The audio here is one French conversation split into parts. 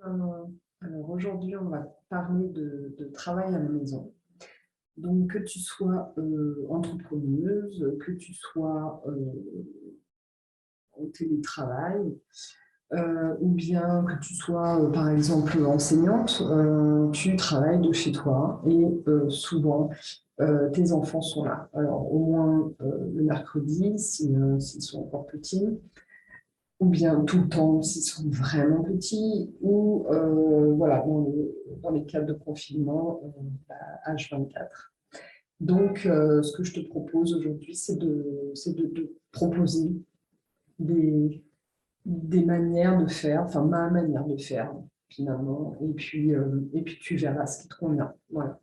Alors aujourd'hui, on va parler de travail à la maison. Donc, que tu sois entrepreneuse, que tu sois en télétravail, ou bien que tu sois, par exemple, enseignante, tu travailles de chez toi et souvent, tes enfants sont là. Alors, au moins le mercredi, s'ils sont encore petits, ou bien tout le temps s'ils sont vraiment petits, ou voilà, dans les cas de confinement, H24. Donc, ce que je te propose aujourd'hui, c'est de proposer des manières de faire, enfin ma manière de faire finalement, et puis tu verras ce qui te convient. Voilà.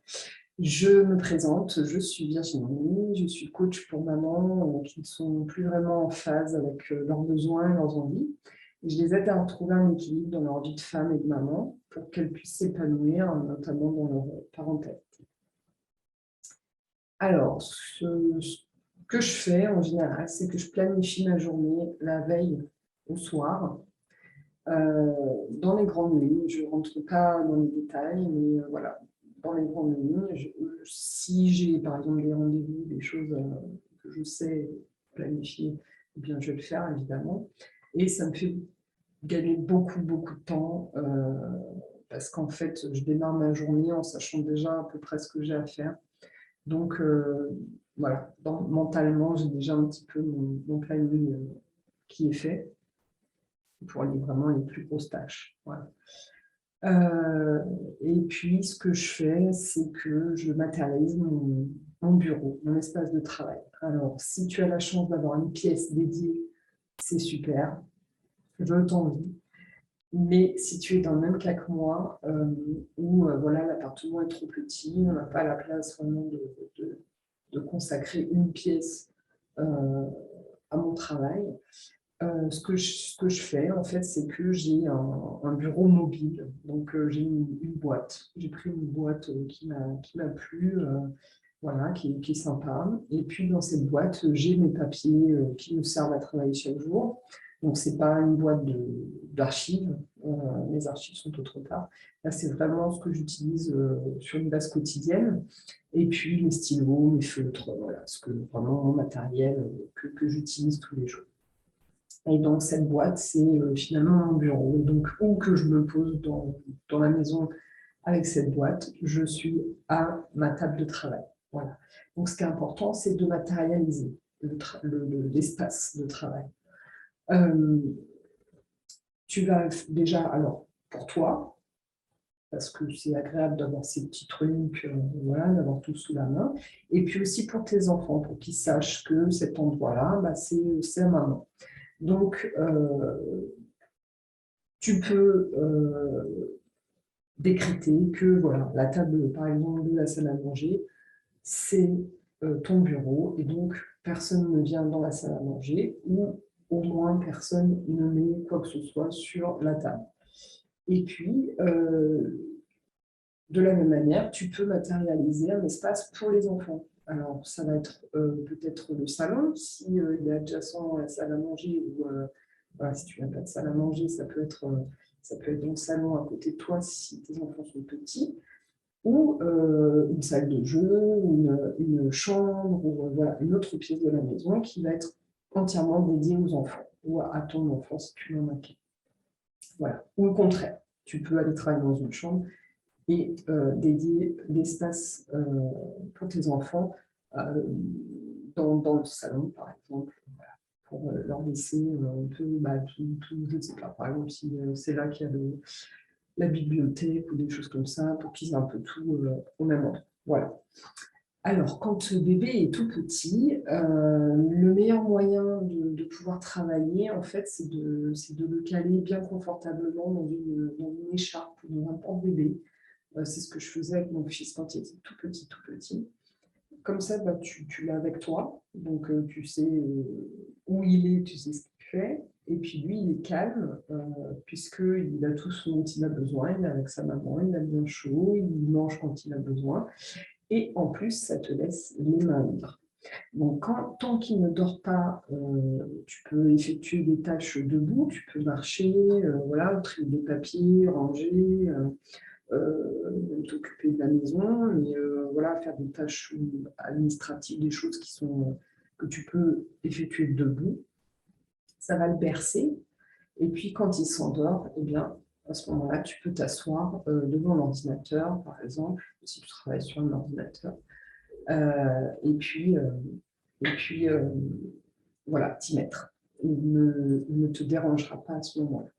Je me présente, je suis Virginie, je suis coach pour mamans qui ne sont plus vraiment en phase avec leurs besoins et leurs envies. Et je les aide à retrouver un équilibre dans leur vie de femme et de maman pour qu'elles puissent s'épanouir, notamment dans leur parentalité. Alors, ce que je fais en général, c'est que je planifie ma journée la veille au soir, dans les grandes lignes. Je ne rentre pas dans les détails, mais voilà, dans les grandes lignes. Si j'ai par exemple des rendez-vous, des choses que je sais planifier, eh bien, je vais le faire évidemment. Et ça me fait gagner beaucoup, beaucoup de temps parce qu'en fait, je démarre ma journée en sachant déjà à peu près ce que j'ai à faire. Donc, voilà, mentalement, j'ai déjà un petit peu mon planning qui est fait pour vraiment les plus grosses tâches. Voilà. Et puis, ce que je fais, c'est que je matérialise mon bureau, mon espace de travail. Alors, si tu as la chance d'avoir une pièce dédiée, c'est super, je t'envie. Mais si tu es dans le même cas que moi, où voilà, l'appartement est trop petit, on n'a pas la place vraiment de consacrer une pièce à mon travail, ce que je fais, en fait, c'est que j'ai un bureau mobile. Donc, j'ai une boîte. J'ai pris une boîte qui m'a plu, voilà, qui est sympa. Et puis, dans cette boîte, j'ai mes papiers qui me servent à travailler chaque jour. Donc, ce n'est pas une boîte d'archives. Les archives sont autre part. Là, c'est vraiment ce que j'utilise sur une base quotidienne. Et puis, mes stylos, mes feutres, voilà, vraiment mon matériel que j'utilise tous les jours. Et donc, cette boîte, c'est finalement mon bureau. Donc, où que je me pose dans la maison avec cette boîte, je suis à ma table de travail. Voilà. Donc, ce qui est important, c'est de matérialiser l'espace de travail. Euh, Tu vas déjà, alors, pour toi, parce que c'est agréable d'avoir ces petits trucs, voilà, d'avoir tout sous la main. Et puis aussi pour tes enfants, pour qu'ils sachent que cet endroit-là, c'est à maman. Donc, tu peux décréter que voilà, la table, par exemple, de la salle à manger, c'est ton bureau, et donc personne ne vient dans la salle à manger, ou au moins personne ne met quoi que ce soit sur la table. Et puis, de la même manière, tu peux matérialiser un espace pour les enfants. Alors, ça va être peut-être le salon, si il est adjacent à la salle à manger, ou voilà, si tu n'as pas de salle à manger, ça peut être dans le salon à côté de toi si tes enfants sont petits, ou une salle de jeu, une chambre, ou voilà, une autre pièce de la maison qui va être entièrement dédiée aux enfants, ou à ton enfant si tu en as qu'un. Voilà. Ou au contraire, tu peux aller travailler dans une chambre et dédier l'espace pour tes enfants dans le salon, par exemple, voilà, pour leur laisser un peu je ne sais pas, par exemple, si c'est là qu'il y a la bibliothèque ou des choses comme ça, pour qu'ils aient un peu tout au même endroit. Voilà. Alors, quand ce bébé est tout petit, le meilleur moyen de pouvoir travailler, en fait, c'est de le caler bien confortablement dans une écharpe ou dans un porte-bébé. C'est ce que je faisais avec mon fils quand il était tout petit, tout petit. Comme ça, tu l'as avec toi, donc tu sais où il est, tu sais ce qu'il fait, et puis lui, il est calme, puisqu'il a tout ce dont il a besoin, il est avec sa maman, il a bien chaud, il mange quand il a besoin, et en plus, ça te laisse les mains libres. Donc, tant qu'il ne dort pas, tu peux effectuer des tâches debout, tu peux marcher, voilà, trier des papiers, ranger, t'occuper de la maison, mais voilà, faire des tâches administratives, des choses que tu peux effectuer debout. Ça va le bercer. Et puis, quand il s'endort, eh bien, à ce moment-là, tu peux t'asseoir devant l'ordinateur, par exemple, si tu travailles sur un ordinateur. Et puis, voilà, t'y mettre. Il ne te dérangera pas à ce moment-là.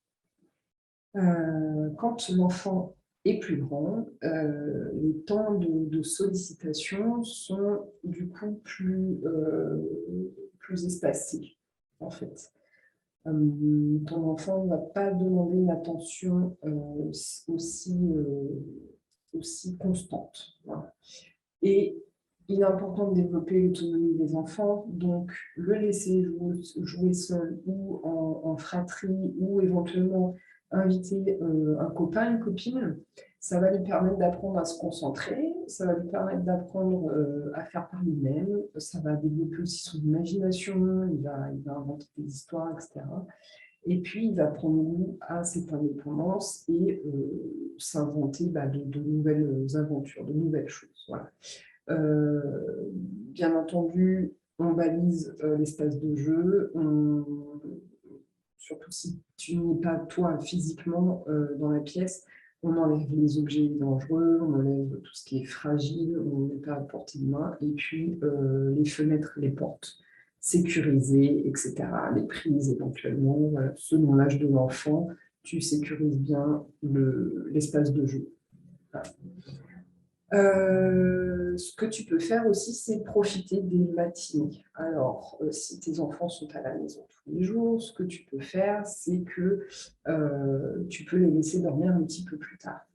Quand l'enfant est plus grand, les temps de sollicitation sont du coup plus espacés, en fait. Ton enfant ne va pas demander une attention aussi constante. Voilà. Et il est important de développer l'autonomie des enfants, donc le laisser jouer seul ou en fratrie, ou éventuellement inviter un copain, une copine. Ça va lui permettre d'apprendre à se concentrer, ça va lui permettre d'apprendre à faire par lui-même, ça va développer aussi son imagination, il va inventer des histoires, etc. Et puis, il va prendre goût à cette indépendance et s'inventer de nouvelles aventures, de nouvelles choses. Voilà. Bien entendu, on balise l'espace de jeu, surtout si tu n'es pas toi physiquement dans la pièce, on enlève les objets dangereux, on enlève tout ce qui est fragile, on ne met pas à portée de main, et puis les fenêtres, les portes sécurisées, etc., les prises éventuellement, voilà, selon l'âge de l'enfant, tu sécurises bien l'espace de jeu. Voilà. Ce que tu peux faire aussi, c'est profiter des matinées. Alors, si tes enfants sont à la maison tous les jours, ce que tu peux faire, c'est que tu peux les laisser dormir un petit peu plus tard.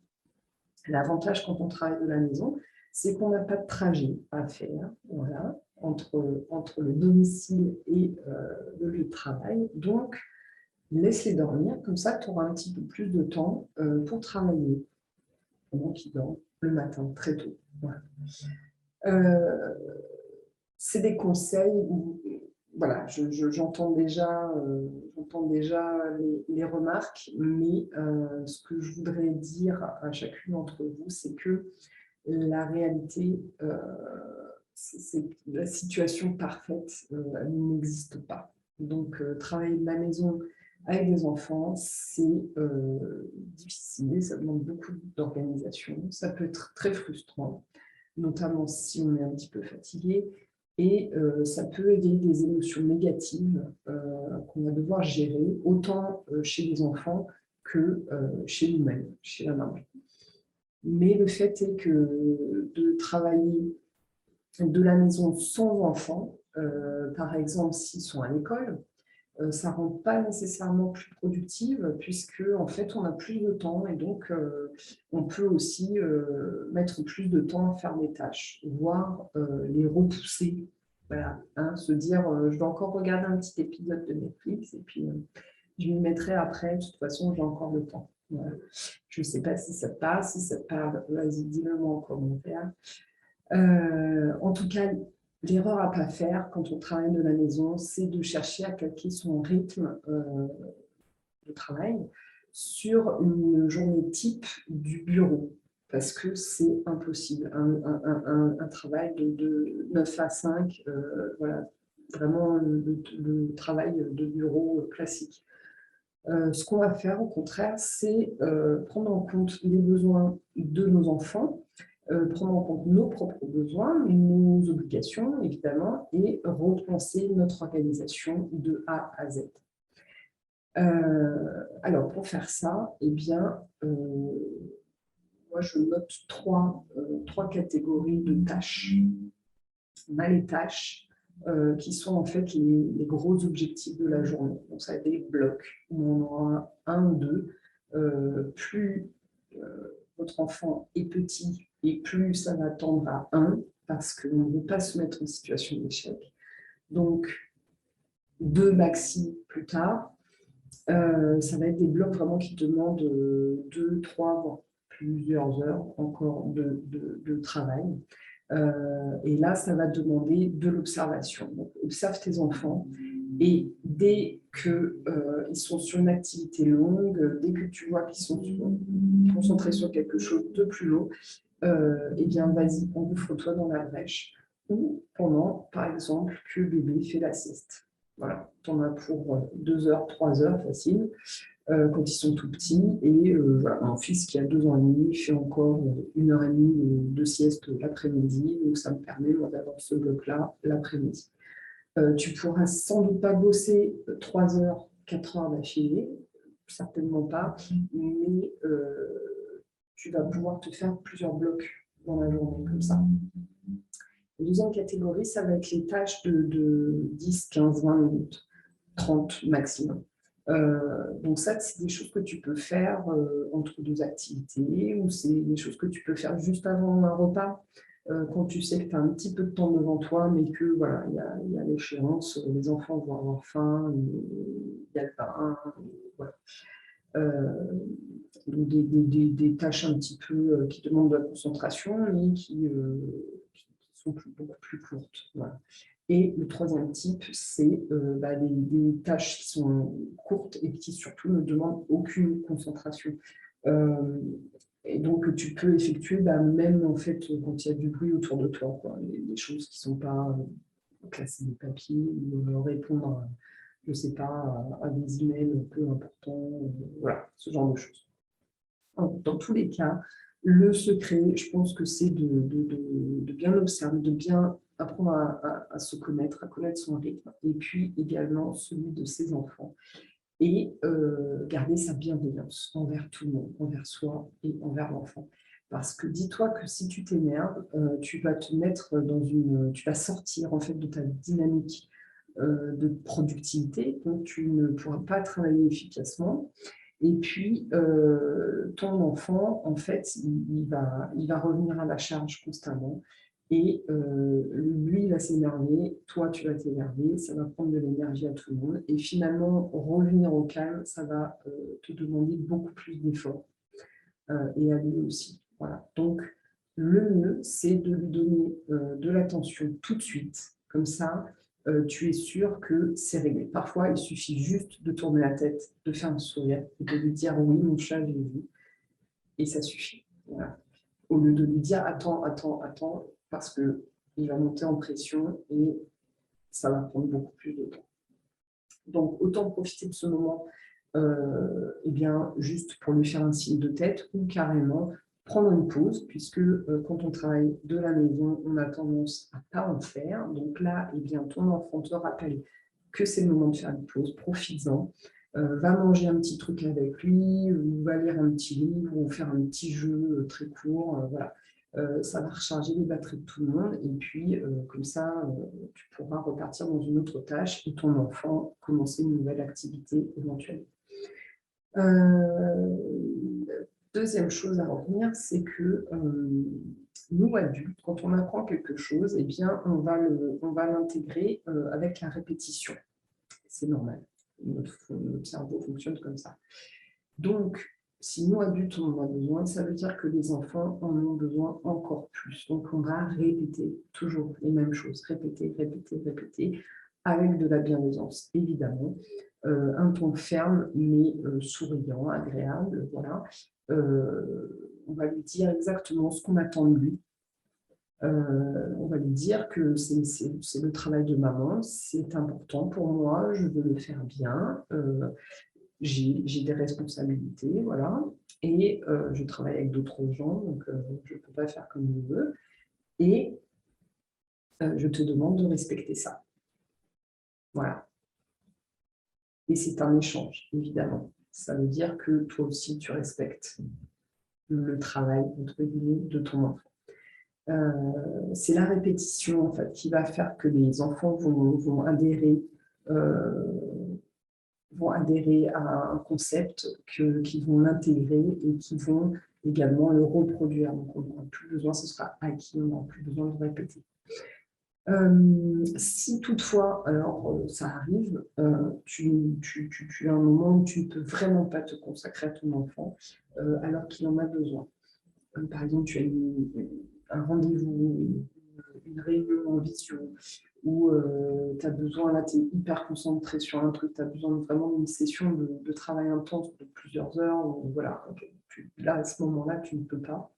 L'avantage quand on travaille de la maison, c'est qu'on n'a pas de trajet à faire, voilà, entre le domicile et le lieu de travail. Donc, laisse-les dormir, comme ça, tu auras un petit peu plus de temps pour travailler pendant qu'ils dorment le matin, très tôt. Voilà. C'est des conseils où, voilà, j'entends déjà les remarques, mais ce que je voudrais dire à chacune d'entre vous, c'est que la réalité, c'est la situation parfaite, elle n'existe pas. Donc, travailler de la maison avec des enfants, c'est difficile, ça demande beaucoup d'organisation, ça peut être très frustrant, notamment si on est un petit peu fatigué, et ça peut éveiller des émotions négatives qu'on va devoir gérer, autant chez les enfants que chez nous-mêmes, chez la maman. Mais le fait est que de travailler de la maison sans enfants, par exemple s'ils sont à l'école, ça ne rend pas nécessairement plus productive puisque en fait on a plus de temps et donc on peut aussi mettre plus de temps à faire des tâches, voire les repousser. Voilà, hein, se dire je vais encore regarder un petit épisode de Netflix et puis je m'y mettrai après, de toute façon j'ai encore le temps. Voilà. Je ne sais pas si ça te parle, si ça te parle, vas-y dis-le-moi en commentaire. En tout cas, l'erreur à ne pas faire quand on travaille de la maison, c'est de chercher à calquer son rythme de travail sur une journée type du bureau, parce que c'est impossible. Un travail de 9 à 5, voilà, vraiment le travail de bureau classique. Ce qu'on va faire, au contraire, c'est prendre en compte les besoins de nos enfants, prendre en compte nos propres besoins, nos obligations, évidemment, et repenser notre organisation de A à Z. Alors, pour faire ça, eh bien, moi, je note trois catégories de tâches. On a les tâches qui sont en fait les gros objectifs de la journée. Donc, ça va être des blocs où on aura un ou deux. Plus votre enfant est petit et plus ça va tendre à 1 parce qu'on ne veut pas se mettre en situation d'échec. Donc, 2 maxi plus tard. Ça va être des blocs vraiment qui demandent 2, 3, voire plusieurs heures encore de travail. Et là, ça va demander de l'observation. Donc, observe tes enfants et dès qu'ils sont sur une activité longue, dès que tu vois qu'ils sont concentrés sur quelque chose de plus long, eh bien, vas-y, engouffre-toi dans la brèche. Ou pendant, par exemple, que bébé fait la sieste. Voilà, tu en as pour 2 heures, 3 heures, facile, quand ils sont tout petits. Et voilà, mon fils qui a 2 ans et demi fait encore 1 heure et demie de sieste l'après-midi. Donc, ça me permet, moi, d'avoir ce bloc-là l'après-midi. Tu pourras sans doute pas bosser 3 heures, 4 heures d'affilée, certainement pas, mais tu vas pouvoir te faire plusieurs blocs dans la journée comme ça. La deuxième catégorie, ça va être les tâches de 10, 15, 20 minutes, 30 maximum. Donc ça, c'est des choses que tu peux faire entre 2 activités ou c'est des choses que tu peux faire juste avant un repas quand tu sais que tu as un petit peu de temps devant toi, mais que voilà, il y a l'échéance, les enfants vont avoir faim, il y a le pain, voilà. Donc des tâches un petit peu qui demandent de la concentration, mais qui sont beaucoup plus courtes. Voilà. Et le troisième type, c'est des tâches qui sont courtes et qui surtout ne demandent aucune concentration. Et donc, tu peux effectuer même en fait quand il y a du bruit autour de toi, quoi, des choses qui ne sont pas classer des papiers ou répondre, je ne sais pas, à des emails peu importants, voilà, ce genre de choses. Dans tous les cas, le secret, je pense que c'est de bien observer, de bien apprendre à se connaître, à connaître son rythme, et puis également celui de ses enfants, et garder sa bienveillance envers tout le monde, envers soi et envers l'enfant. Parce que dis-toi que si tu t'énerves, tu vas te mettre tu vas sortir en fait de ta dynamique de productivité, donc tu ne pourras pas travailler efficacement. Et puis, ton enfant, en fait, il va revenir à la charge constamment. Et lui, il va s'énerver, toi, tu vas t'énerver, ça va prendre de l'énergie à tout le monde. Et finalement, revenir au calme, ça va te demander beaucoup plus d'efforts. Et à lui aussi. Voilà. Donc, le mieux, c'est de lui donner de l'attention tout de suite. Comme ça, tu es sûr que c'est réglé. Parfois, il suffit juste de tourner la tête, de faire un sourire et de lui dire oui, mon chat, j'ai vu. Et ça suffit. Voilà. Au lieu de lui dire attends, attends, attends, parce qu'il va monter en pression et ça va prendre beaucoup plus de temps. Donc, autant profiter de ce moment eh bien, juste pour lui faire un signe de tête ou carrément prendre une pause, puisque quand on travaille de la maison, on a tendance à ne pas en faire. Donc là, eh bien, ton enfant te rappelle que c'est le moment de faire une pause, profites-en. Va manger un petit truc avec lui, ou va lire un petit livre, ou faire un petit jeu très court. Voilà. Ça va recharger les batteries de tout le monde, et puis comme ça, tu pourras repartir dans une autre tâche et ton enfant commencer une nouvelle activité éventuellement. Deuxième chose à retenir, c'est que nous, adultes, quand on apprend quelque chose, eh bien, on va l'intégrer avec la répétition. C'est normal. Notre cerveau fonctionne comme ça. Donc, si nous, adultes, on en a besoin, ça veut dire que les enfants en ont besoin encore plus. Donc, on va répéter toujours les mêmes choses. Répéter, répéter, répéter, avec de la bienveillance, évidemment. Un ton ferme, mais souriant, agréable, voilà. On va lui dire exactement ce qu'on attend de lui. On va lui dire que c'est le travail de maman, c'est important pour moi, je veux le faire bien, j'ai des responsabilités, voilà, et je travaille avec d'autres gens, donc je ne peux pas faire comme je veux, et je te demande de respecter ça. Voilà. Et c'est un échange, évidemment. Ça veut dire que toi aussi, tu respectes le travail, entre guillemets, de ton enfant. C'est la répétition, en fait, qui va faire que les enfants vont adhérer à un concept qu'ils vont l'intégrer et qui vont également le reproduire. Donc, on n'aura plus besoin, ce sera acquis, on n'aura plus besoin de répéter. Si toutefois, alors ça arrive, tu as un moment où tu ne peux vraiment pas te consacrer à ton enfant alors qu'il en a besoin. Par exemple, tu as un rendez-vous, une une réunion en visio, où tu as besoin, là, tu es hyper concentré sur un truc, tu as besoin vraiment d'une session de travail intense de plusieurs heures, voilà, là, à ce moment-là, tu ne peux pas.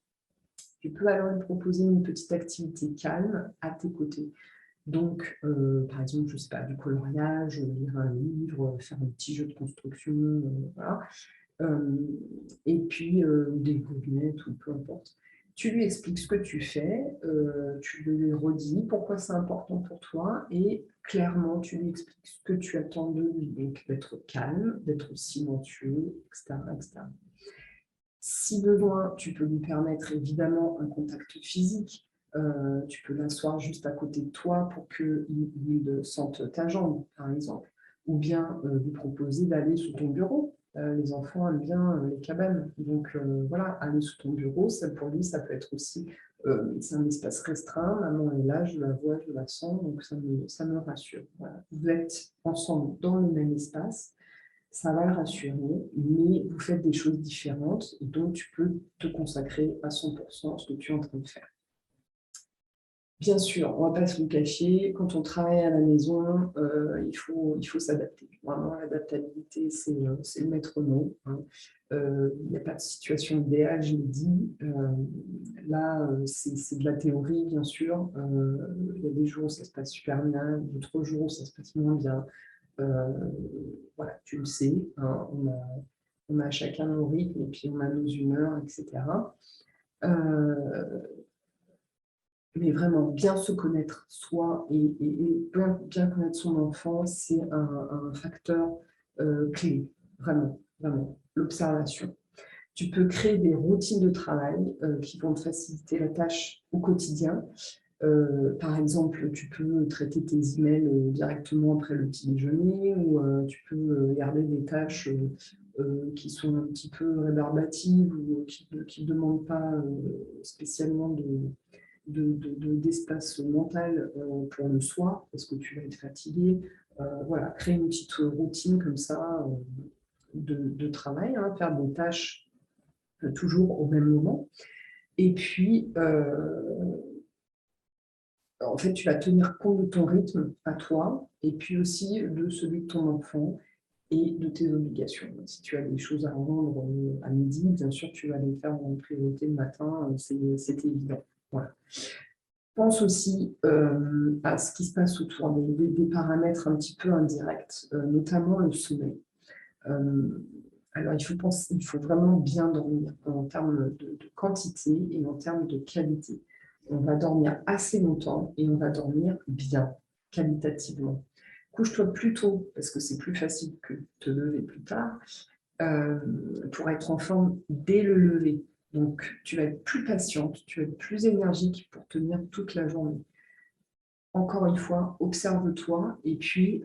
Tu peux alors lui proposer une petite activité calme à tes côtés. Donc, par exemple, je ne sais pas, du coloriage, lire un livre, faire un petit jeu de construction, voilà. Et puis, des gourmettes ou peu importe. Tu lui expliques ce que tu fais, tu lui redis pourquoi c'est important pour toi et clairement, tu lui expliques ce que tu attends de lui. Donc, d'être calme, d'être silencieux, etc., etc. Si besoin, tu peux lui permettre évidemment un contact physique. Tu peux l'asseoir juste à côté de toi pour qu'il sente ta jambe, par exemple. Ou bien lui proposer d'aller sous ton bureau. Les enfants aiment bien les cabanes. Donc voilà, aller sous ton bureau, ça, pour lui, ça peut être aussi, c'est un espace restreint. Maman est là, je la vois, je la sens, donc ça me rassure. Voilà. Vous êtes ensemble dans le même espace. Ça va le rassurer, mais vous faites des choses différentes, et donc tu peux te consacrer à 100% à ce que tu es en train de faire. Bien sûr, on ne va pas se le cacher, quand on travaille à la maison, il faut s'adapter. Vraiment, l'adaptabilité, c'est le maître mot. Hein. Il n'y a pas de situation idéale, je l'ai dit. Là, c'est de la théorie, bien sûr. Il y a des jours où ça se passe super bien, d'autres jours où ça se passe moins bien. Voilà, tu le sais, hein, on a chacun nos rythmes et puis on a nos humeurs, etc. Mais vraiment, bien se connaître soi et bien connaître son enfant, c'est un facteur clé, vraiment, vraiment, l'observation. Tu peux créer des routines de travail qui vont te faciliter la tâche au quotidien. Par exemple, tu peux traiter tes emails directement après le petit déjeuner ou tu peux garder des tâches qui sont un petit peu rébarbatives ou qui ne demandent pas spécialement d'espace mental pour le soir parce que tu vas être fatigué. Voilà, créer une petite routine comme ça de travail, hein, faire des tâches toujours au même moment. Et puis, en fait, tu vas tenir compte de ton rythme à toi et puis aussi de celui de ton enfant et de tes obligations. Si tu as des choses à rendre à midi, bien sûr, tu vas les faire en priorité le matin, c'est évident. Voilà. Pense aussi à ce qui se passe autour des paramètres un petit peu indirects, notamment le sommeil. Alors, il faut vraiment bien dormir en termes de quantité et en termes de qualité. On va dormir assez longtemps et on va dormir bien, qualitativement. Couche-toi plus tôt parce que c'est plus facile que de te lever plus tard pour être en forme dès le lever. Donc, tu vas être plus patiente, tu vas être plus énergique pour tenir toute la journée. Encore une fois, observe-toi et puis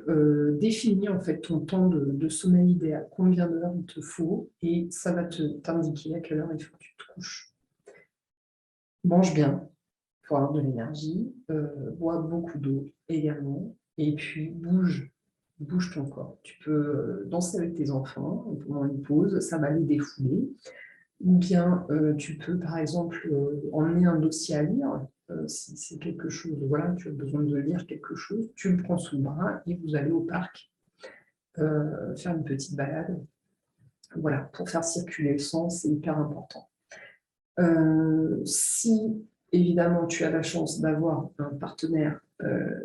définis en fait ton temps de sommeil idéal. Combien d'heures il te faut et ça va t'indiquer à quelle heure il faut que tu te couches. Mange bien pour avoir de l'énergie, bois beaucoup d'eau également et puis bouge ton corps. Tu peux danser avec tes enfants pendant une pause, ça va les défouler. Ou bien tu peux, par exemple, emmener un dossier à lire. Si c'est quelque chose, voilà, tu as besoin de lire quelque chose, tu le prends sous le bras et vous allez au parc faire une petite balade. Voilà, pour faire circuler le sang, c'est hyper important. Si, évidemment, tu as la chance d'avoir un partenaire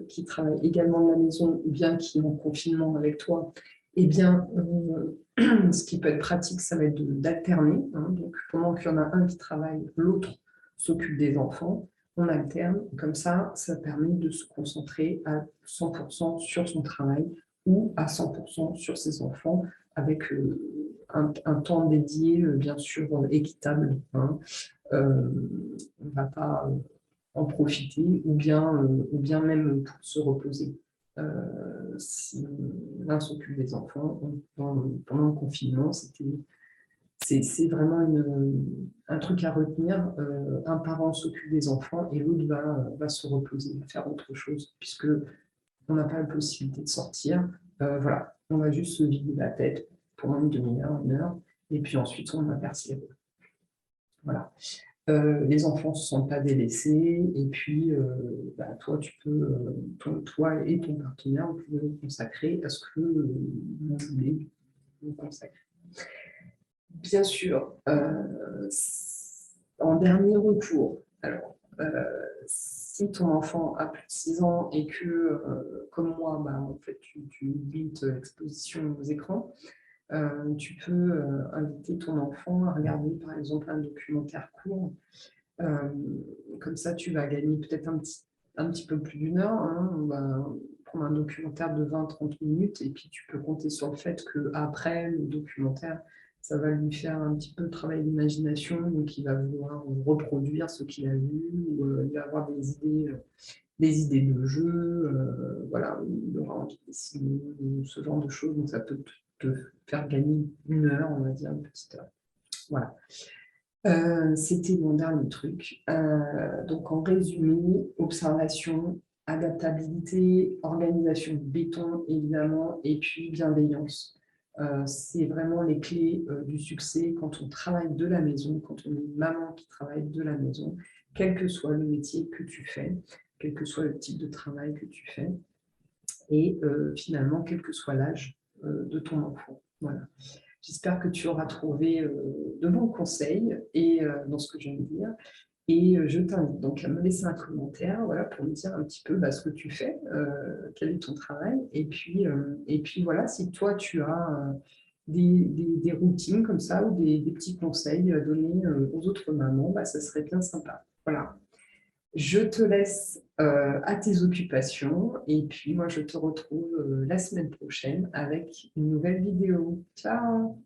qui travaille également de la maison ou bien qui est en confinement avec toi, eh bien, ce qui peut être pratique, ça va être d'alterner. Hein. Donc, pendant qu'il y en a un qui travaille, l'autre s'occupe des enfants. On alterne. Comme ça permet de se concentrer à 100% sur son travail ou à 100% sur ses enfants avec un temps dédié, bien sûr, équitable. Hein. On ne va pas en profiter ou bien même pour se reposer. Si l'un s'occupe des enfants, pendant le confinement, c'est vraiment un truc à retenir. Un parent s'occupe des enfants et l'autre va se reposer, va faire autre chose, puisque on n'a pas la possibilité de sortir. Voilà, on va juste se vider la tête pendant une demi-heure, une heure, et puis ensuite on inverse les rôles. Voilà. Les enfants ne se sentent pas délaissés et puis toi, toi et ton partenaire, vous pouvez vous consacrer à ce que vous voulez vous consacrer. Bien sûr, en dernier recours, alors, si ton enfant a plus de 6 ans et que, comme moi, en fait, tu limites l'exposition aux écrans, tu peux inviter ton enfant à regarder, par exemple, un documentaire court. Comme ça, tu vas gagner peut-être un petit peu plus d'1 heure. Hein. On va prendre un documentaire de 20-30 minutes et puis tu peux compter sur le fait qu'après le documentaire, ça va lui faire un petit peu le travail d'imagination, donc il va vouloir reproduire ce qu'il a vu, ou il va avoir des idées de jeu, voilà, il aura envie de dessiner, ce genre de choses, donc ça peut te faire gagner 1 heure, on va dire, une petite heure. Voilà. C'était mon dernier truc. Donc, en résumé, observation, adaptabilité, organisation béton, évidemment, et puis bienveillance. C'est vraiment les clés du succès quand on travaille de la maison, quand on est une maman qui travaille de la maison, quel que soit le métier que tu fais, quel que soit le type de travail que tu fais, et finalement, quel que soit l'âge de ton enfant. Voilà. J'espère que tu auras trouvé de bons conseils dans ce que je viens de dire. Et je t'invite donc à me laisser un commentaire, voilà, pour me dire un petit peu ce que tu fais, quel est ton travail. Et puis voilà, si toi tu as des routines comme ça ou des petits conseils à donner aux autres mamans, ça serait bien sympa. Voilà. Je te laisse à tes occupations et puis moi je te retrouve la semaine prochaine avec une nouvelle vidéo. Ciao!